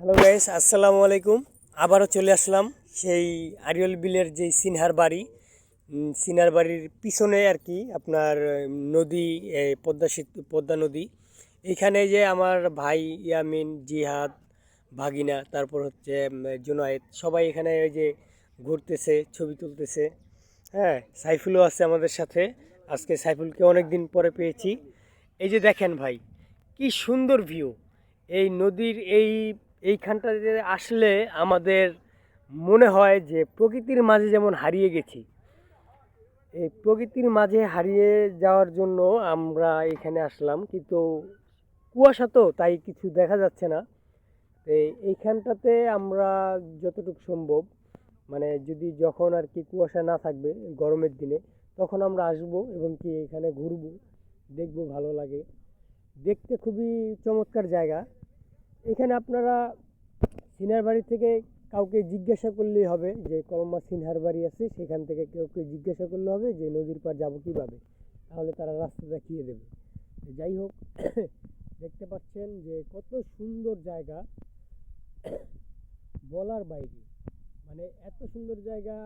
Hello guys, আসসালামু আলাইকুম। আবারও চলে আসলাম সেই আরিয়ল বিলের যে সিনহার বাড়ি। সিনহার বাড়ির পিছনে আর কি আপনার নদী, পদ্মা নদী। এইখানে যে আমার ভাই ইয়ামিন, জিহাদ, ভাগিনা, তারপর হচ্ছে জুনায়েদ, সবাই এখানে ওই যে ঘুরতেছে, ছবি তুলতেছে। হ্যাঁ, সাইফুলও আছে আমাদের সাথে। আজকে সাইফুলকে অনেক দিন পরে পেয়েছি। এই যে দেখেন ভাই, কি সুন্দর ভিউ! এই নদীর এইখানটাতে আসলে আমাদের মনে হয় যে প্রকৃতির মাঝে যেমন হারিয়ে গেছি। এই প্রকৃতির মাঝে হারিয়ে যাওয়ার জন্য আমরা এখানে আসলাম, কিন্তু কুয়াশা তো তাই কিছু দেখা যাচ্ছে না। তো এইখানটাতে আমরা যতটুকু সম্ভব, মানে যদি যখন আর কি কুয়াশা না থাকবে গরমের দিনে, তখন আমরা আসব এবং কি এখানে ঘুরবো, দেখবো, ভালো লাগে। দেখতে খুবই চমৎকার জায়গা। এখানে আপনারা সিনহার বাড়ি থেকে কাউকে জিজ্ঞাসা করলেই হবে যে কলমা সিনহার বাড়ি আছে, সেখান থেকে কাউকে জিজ্ঞাসা করলে হবে যে নদীর পার যাবো কীভাবে, তাহলে তারা রাস্তা দেখিয়ে দেবে। যাই হোক, দেখতে পাচ্ছেন যে কত সুন্দর জায়গা, বলার বাইরে। মানে এত সুন্দর জায়গা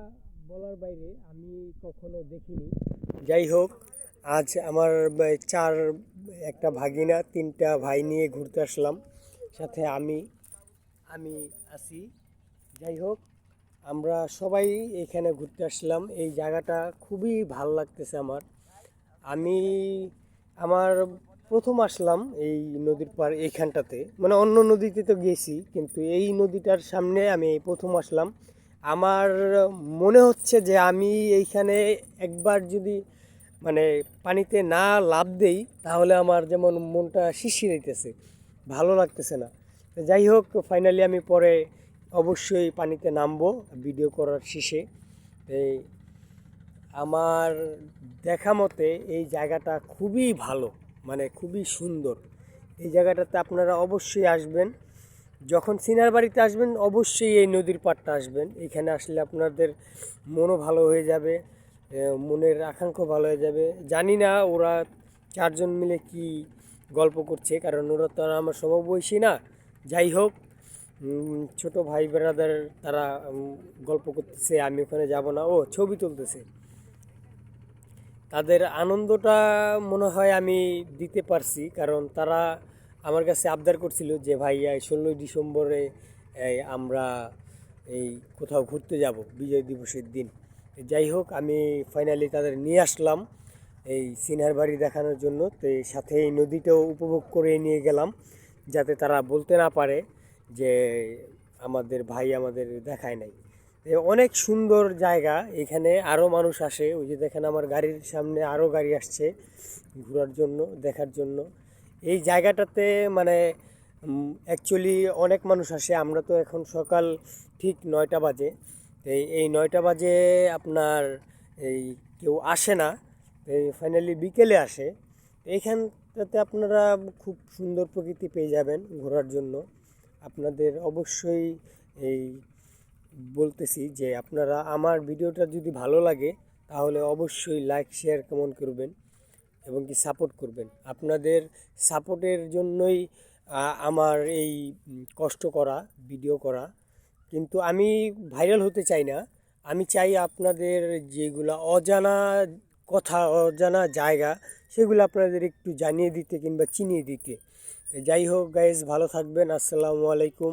বলার বাইরে আমি কখনো দেখিনি। যাই হোক, আজ আমার একটা ভাগিনা, তিনটা ভাই নিয়ে ঘুরতে আসলাম, সাথে আমি আমি আছি। যাই হোক, আমরা সবাই এখানে ঘুরতে আসলাম। এই জায়গাটা খুবই ভালো লাগতেছে আমার। আমি আমার প্রথম আসলাম এই নদীর পার এইখানটাতে, মানে অন্য নদীতে তো গেছি, কিন্তু এই নদীটার সামনে আমি এই প্রথম আসলাম। আমার মনে হচ্ছে যে আমি এইখানে একবার যদি মানে পানিতে না লাফ দেই, তাহলে আমার যেমন মনটা শিরশিরাইতেছে, ভালো লাগতেছে না। তো যাই হোক, ফাইনালি আমি পরে অবশ্যই পানিতে নামবো ভিডিও করার শেষে। এই আমার দেখা মতে এই জায়গাটা খুবই ভালো, মানে খুবই সুন্দর। এই জায়গাটাতে আপনারা অবশ্যই আসবেন। যখন সিনার বাড়িতে আসবেন অবশ্যই এই নদীর পাড়টা আসবেন। এখানে আসলে আপনাদের মনও ভালো হয়ে যাবে, মনের আকাঙ্ক্ষা ভালো হয়ে যাবে। জানি না ওরা চারজন মিলে কি গল্প করছে, কারণ ওরা তো আর আমার সমবয়সী না। যাই হোক, ছোট ভাই ব্রাদার তারা গল্প করতেছে, আমি ওখানে যাব না, ও ছবি তুলতেছে। তাদের আনন্দটা মনে হয় আমি দিতে পারছি, কারণ তারা আমার কাছে আবদার করছিল যে ভাইয়া 16ই ডিসেম্বরে আমরা এই কোথাও ঘুরতে যাব বিজয় দিবসের দিন। যাই হোক, আমি ফাইনালি তাদের নিয়ে আসলাম এই সিনহার বাড়ি দেখানোর জন্য। তো সাথে এই নদীটাও উপভোগ করে নিয়ে গেলাম, যাতে তারা বলতে না পারে যে আমাদের ভাই আমাদের দেখায় নাই। অনেক সুন্দর জায়গা। এখানে আরও মানুষ আসে, ওই যে দেখেন আমার গাড়ির সামনে আরও গাড়ি আসছে ঘোরার জন্য, দেখার জন্য। এই জায়গাটাতে মানে অ্যাকচুয়ালি অনেক মানুষ আসে। আমরা তো এখন সকাল ঠিক 9টা বাজে, এই 9টা বাজে আপনার এই কেউ আসে না। এই ফাইনালি বিকেলে আসে। এইখানটাতে আপনারা খুব সুন্দর প্রকৃতি পেয়ে যাবেন ঘোরার জন্য। আপনাদের অবশ্যই এই বলতেছি যে আপনারা আমার ভিডিওটা যদি ভালো লাগে, তাহলে অবশ্যই লাইক শেয়ার কমেন্ট করবেন এবং কি সাপোর্ট করবেন। আপনাদের সাপোর্টের জন্যই আমার এই কষ্ট করা, ভিডিও করা। কিন্তু আমি ভাইরাল হতে চাই না, আমি চাই আপনাদের যেগুলো অজানা কথা, অজানা জায়গা, সেগুলো আপনাদের একটু জানিয়ে দিতে কিংবা চিনিয়ে দিতে। যাই হোক গাইজ, ভালো থাকবেন। আসসালামু আলাইকুম।